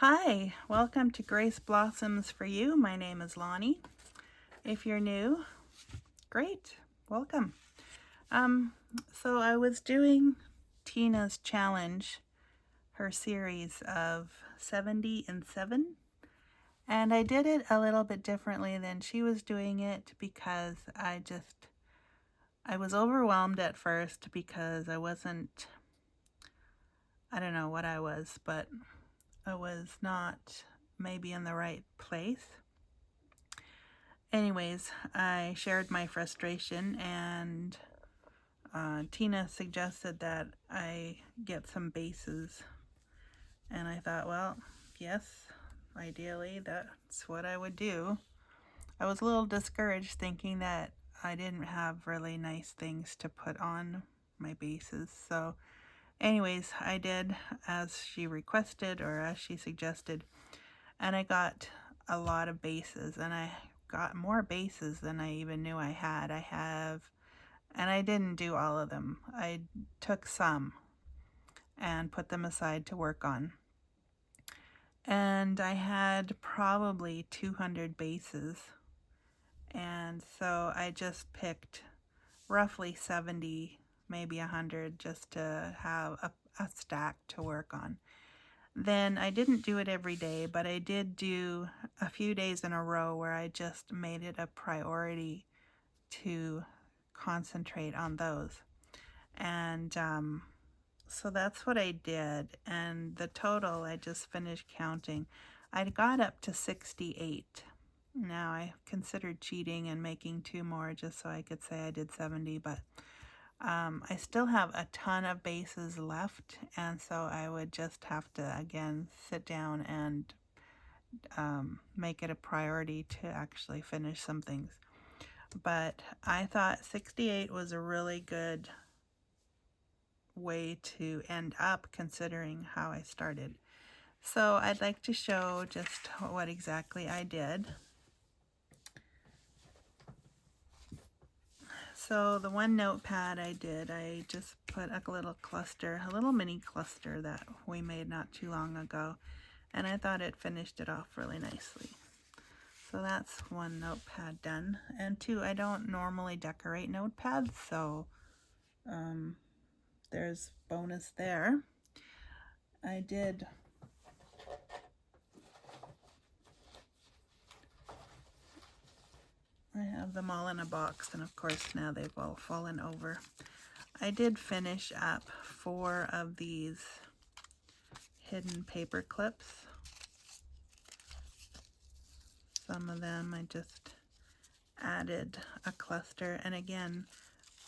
Hi, welcome to Grace Blossoms for You. My name is Lonnie. If you're new, great, welcome. So I was doing Tina's challenge, her series of 70 and 7, and I did it a little bit differently than she was doing it because I was overwhelmed at first because I don't know what I was, but I was not maybe in the right place. Anyways, I shared my frustration, and Tina suggested that I get some bases. And I thought, well, yes, ideally that's what I would do. I was a little discouraged thinking that I didn't have really nice things to put on my bases. So anyways, I did as she requested or as she suggested, and I got a lot of bases, and I got more bases than I even knew I had. And I didn't do all of them. I took some and put them aside to work on. And I had probably 200 bases. And so I just picked roughly 70, maybe 100, just to have a stack to work on. Then I didn't do it every day, but I did do a few days in a row where I just made it a priority to concentrate on those. And so that's what I did. And the total, I just finished counting. I got up to 68. Now I considered cheating and making two more just so I could say I did 70, but I still have a ton of bases left, and so I would just have to again sit down and make it a priority to actually finish some things. But I thought 68 was a really good way to end up considering how I started. So I'd like to show just what exactly I did. So the one notepad I just put a little cluster, a little mini cluster that we made not too long ago, and I thought it finished it off really nicely. So that's one notepad done. And two, I don't normally decorate notepads, so there's bonus there. I have them all in a box, and of course now they've all fallen over. I did finish up 4 of these hidden paper clips. Some of them I just added a cluster, and again,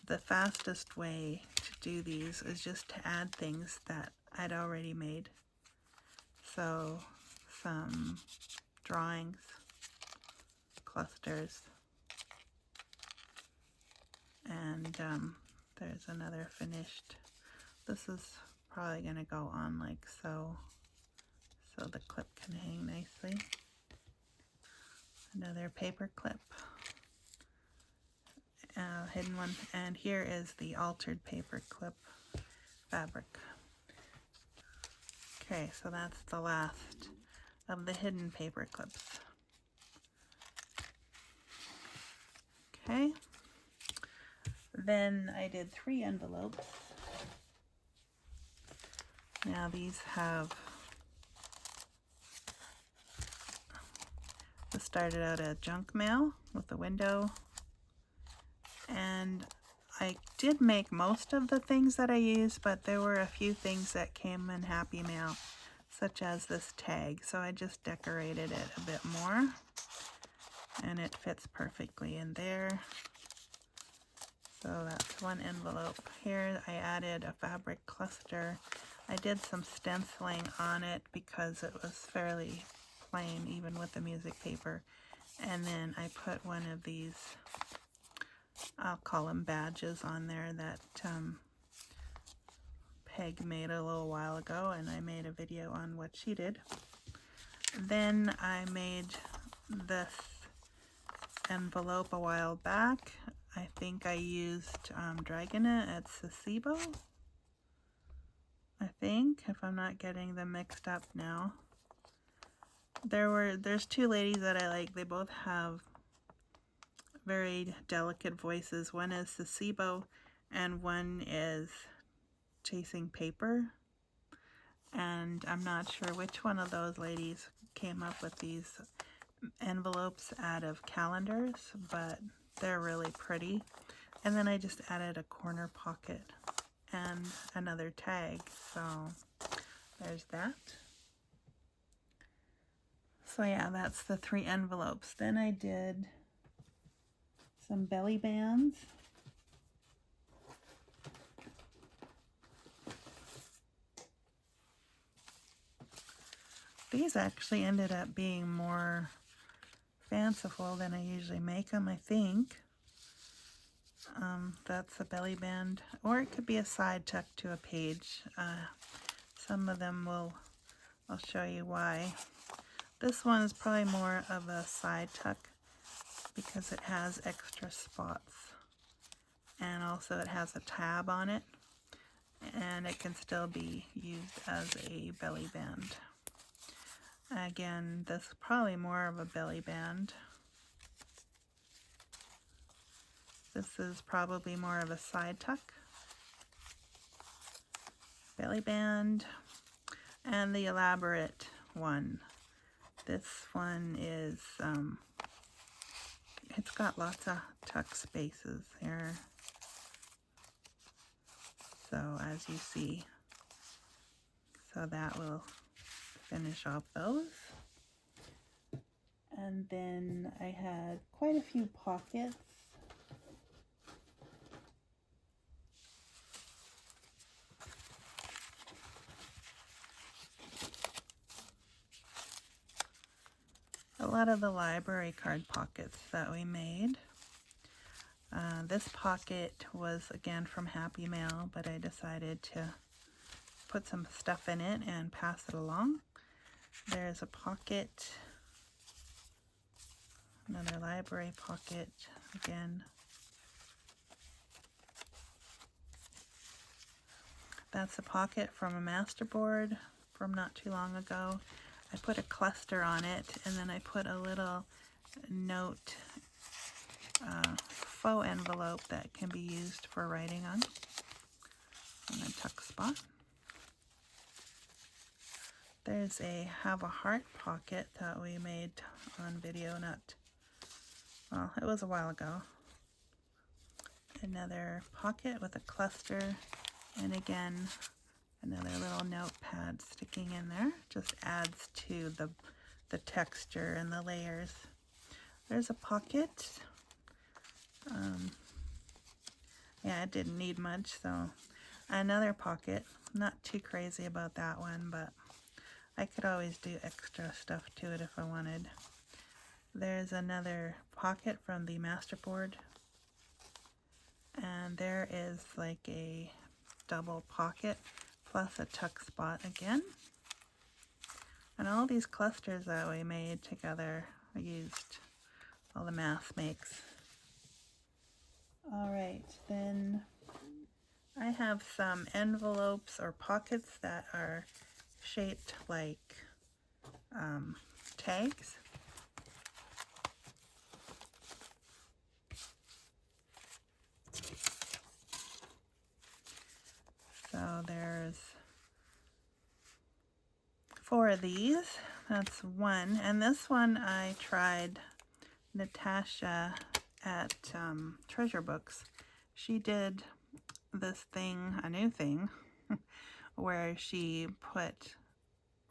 the fastest way to do these is just to add things that I'd already made. So some drawings, clusters, and there's another finished. This is probably going to go on like so the clip can hang nicely. Another paper clip, hidden one, and here is the altered paper clip fabric. Okay, so that's the last of the hidden paper clips. Okay, then I did 3 envelopes. Now these started out as junk mail with a window, and I did make most of the things that I used, but there were a few things that came in happy mail, such as this tag, so I just decorated it a bit more, and it fits perfectly in there. So that's one envelope. Here I added a fabric cluster. I did some stenciling on it because it was fairly plain even with the music paper. And then I put one of these, I'll call them badges, on there that Peg made a little while ago, and I made a video on what she did. Then I made this envelope a while back. I think I used Dragonette at Sasebo, I think, if I'm not getting them mixed up now. There's two ladies that I like. They both have very delicate voices. One is Sasibo and one is Chasing Paper. And I'm not sure which one of those ladies came up with these envelopes out of calendars, but they're really pretty. And then I just added a corner pocket and another tag, so there's that. So yeah, that's the 3 envelopes. Then I did some belly bands. These actually ended up being more fanciful than I usually make them, I think. That's a belly band, or it could be a side tuck to a page. Some of them I'll show you why. This one is probably more of a side tuck because it has extra spots, and also it has a tab on it, and it can still be used as a belly band. Again, this is probably more of a belly band. This is probably more of a side tuck, belly band, and the elaborate one. This one is, it's got lots of tuck spaces here. So as you see, so that will finish off those. And then I had quite a few pockets. A lot of the library card pockets that we made. This pocket was again from Happy Mail, but I decided to put some stuff in it and pass it along. There's a pocket, another library pocket again. That's a pocket from a masterboard from not too long ago. I put a cluster on it, and then I put a little note faux envelope that can be used for writing on the tuck spot. There's a Have a Heart pocket that we made on video, well, it was a while ago. Another pocket with a cluster, and again, another little notepad sticking in there. Just adds to the texture and the layers. There's a pocket. Yeah, it didn't need much, so another pocket. Not too crazy about that one, but I could always do extra stuff to it if I wanted. There's another pocket from the masterboard, and there is like a double pocket plus a tuck spot again. And all these clusters that we made together, I used all the math makes. Alright, then I have some envelopes or pockets that are shaped like tags. So there's 4 of these. That's one. And this one I tried Natasha at Treasure Books. She did this thing, a new thing, where she put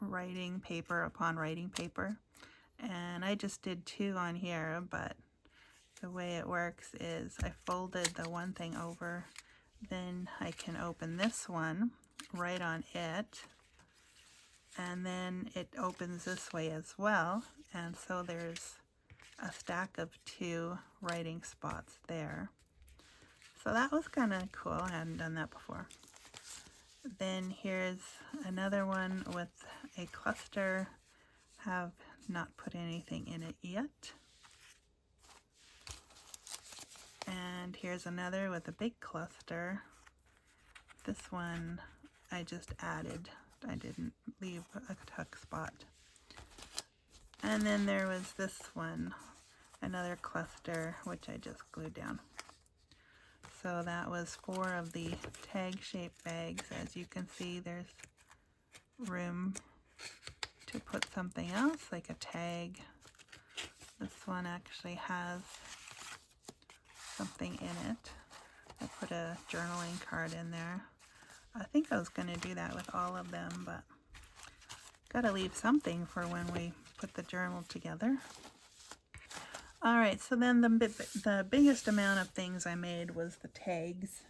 writing paper upon writing paper. And I just did 2 on here, but the way it works is I folded the one thing over, then I can open this one, write on it, and then it opens this way as well, and so there's a stack of 2 writing spots there. So that was kind of cool. I hadn't done that before. Then here's another one with a cluster. Have not put anything in it yet. And here's another with a big cluster. This one I just added. I didn't leave a tuck spot. And then there was this one, another cluster, which I just glued down. So that was 4 of the tag-shaped bags. As you can see, there's room to put something else, like a tag. This one actually has something in it. I put a journaling card in there. I think I was going to do that with all of them, but gotta leave something for when we put the journal together. Alright, so then the biggest amount of things I made was the tags.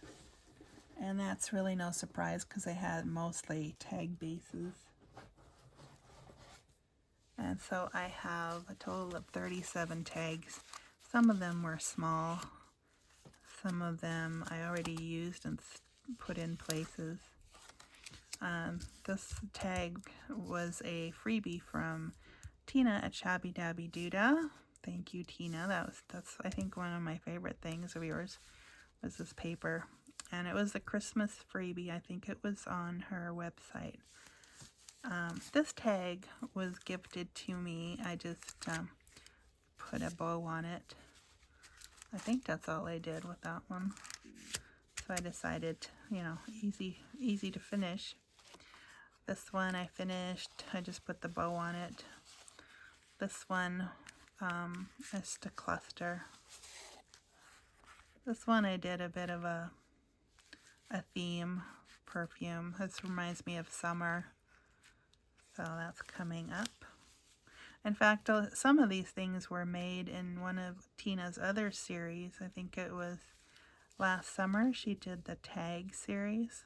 And that's really no surprise because I had mostly tag bases. And so I have a total of 37 tags. Some of them were small. Some of them I already used and put in places. This tag was a freebie from Tina at Shabby Dabby Doodah. Thank you, Tina. That's I think one of my favorite things of yours was this paper. And it was a Christmas freebie. I think it was on her website. This tag was gifted to me. I just put a bow on it. I think that's all I did with that one. So I decided, you know, easy to finish. This one I finished. I just put the bow on it. This one is just a cluster. This one I did a bit of a theme perfume. This reminds me of summer. So that's coming up. In fact, some of these things were made in one of Tina's other series. I think it was last summer she did the tag series.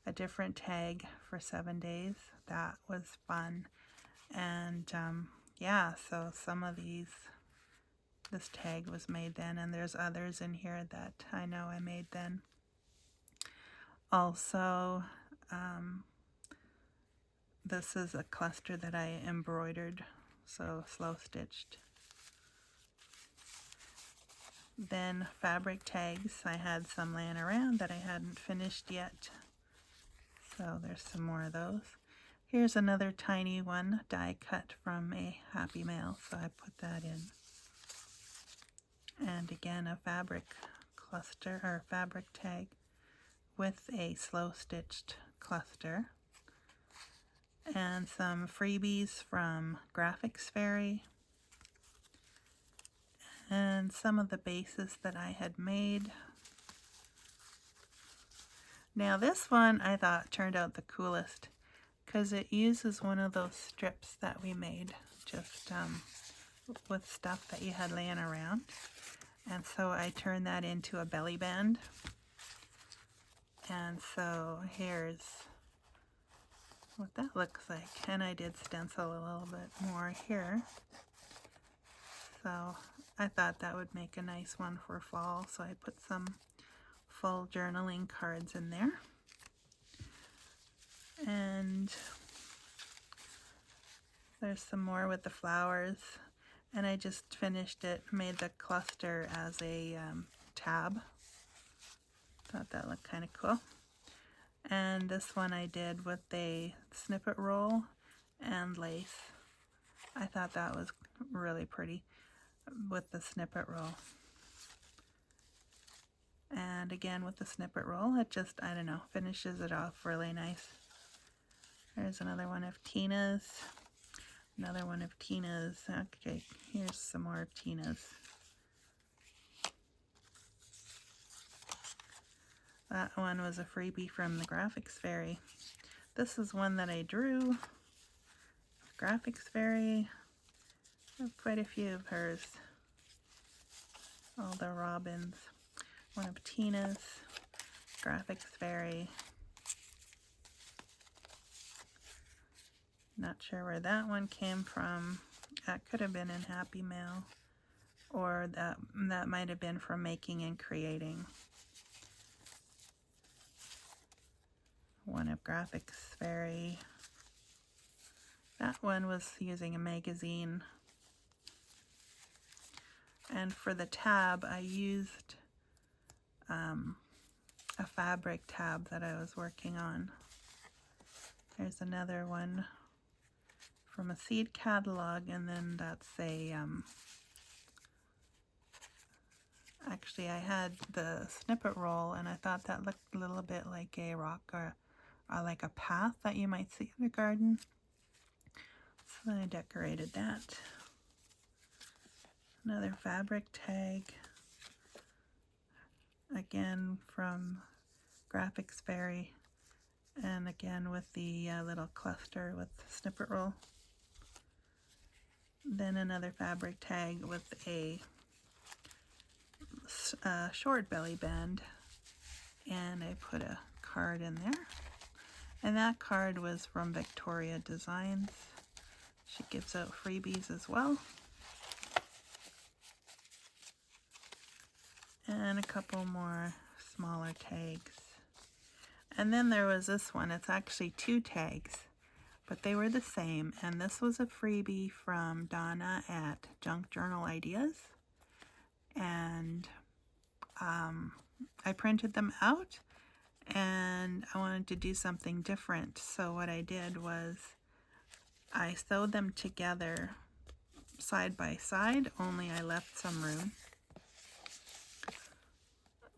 A different tag for 7 days. That was fun. And yeah, so some of this tag was made then, and there's others in here that I know I made then. Also, this is a cluster that I embroidered, so slow stitched. Then fabric tags, I had some laying around that I hadn't finished yet. So there's some more of those. Here's another tiny one, die cut from a Happy Mail, so I put that in. And again, a fabric cluster, or fabric tag with a slow stitched cluster. And some freebies from Graphics Fairy. And some of the bases that I had made. Now this one I thought turned out the coolest because it uses one of those strips that we made just with stuff that you had laying around. And so I turned that into a belly band. And so here's what that looks like. And I did stencil a little bit more here. So I thought that would make a nice one for fall. So I put some full journaling cards in there. And there's some more with the flowers. And I just finished it, made the cluster as a tab. Thought that looked kind of cool. And this one I did with a snippet roll and lace. I thought that was really pretty with the snippet roll. And again with the snippet roll, it just, I don't know, finishes it off really nice. There's another one of Tina's. Another one of Tina's. Okay, here's some more of Tina's. That one was a freebie from the Graphics Fairy. This is one that I drew. Graphics Fairy. I have quite a few of hers. All the robins. One of Tina's. Graphics Fairy. Not sure where that one came from. That could have been in Happy Mail. Or that might have been from Making and Creating. One of Graphics Fairy. That one was using a magazine. And for the tab, I used a fabric tab that I was working on. There's another one from a seed catalog, and then that's a, actually I had the snippet roll and I thought that looked a little bit like a rock or like a path that you might see in the garden. So I decorated that. Another fabric tag, again from Graphics Berry, and again with the little cluster with the snippet roll. Then another fabric tag with a short belly band, and I put a card in there. And that card was from Victoria Designs. She gives out freebies as well. And a couple more smaller tags. And then there was this one. It's actually 2 tags, but they were the same. And this was a freebie from Donna at Junk Journal Ideas. And I printed them out, and I wanted to do something different. So what I did was I sewed them together side by side, only I left some room.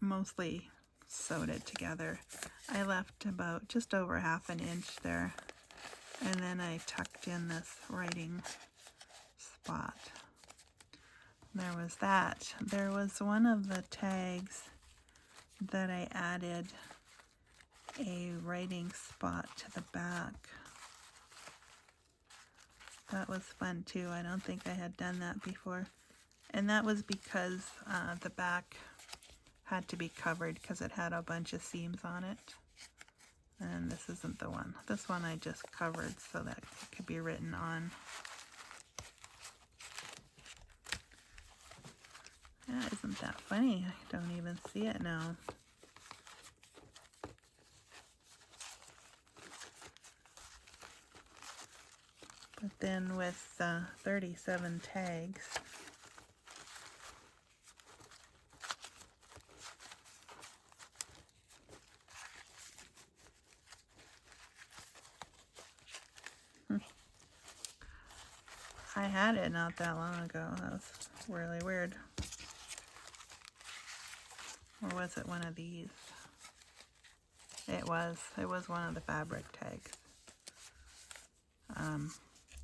Mostly sewed it together. I left about just over 1/2 inch there, and then I tucked in this writing spot. There was that. There was one of the tags that I added a writing spot to the back. That was fun too. I don't think I had done that before. And that was because the back had to be covered because it had a bunch of seams on it. And this isn't the one. This one I just covered so that it could be written on. Yeah, isn't that funny? I don't even see it now. But then with 37 tags, I had it not that long ago. That was really weird. Or was it one of these? It was one of the fabric tags.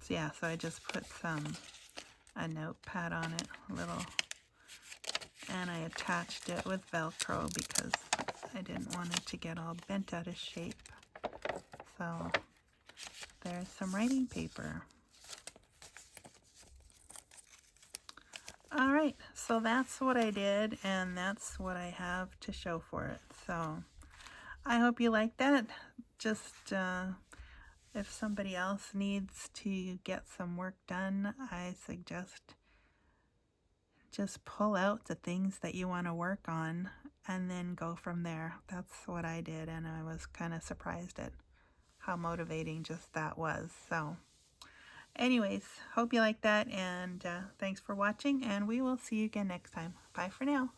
So yeah, so I just put a notepad on it, a little, and I attached it with Velcro because I didn't want it to get all bent out of shape. So there's some writing paper. Alright, so that's what I did, and that's what I have to show for it. So I hope you like that. Just if somebody else needs to get some work done, I suggest just pull out the things that you want to work on and then go from there. That's what I did, and I was kind of surprised at how motivating just that was. So anyways, hope you like that, and thanks for watching, and we will see you again next time. Bye for now.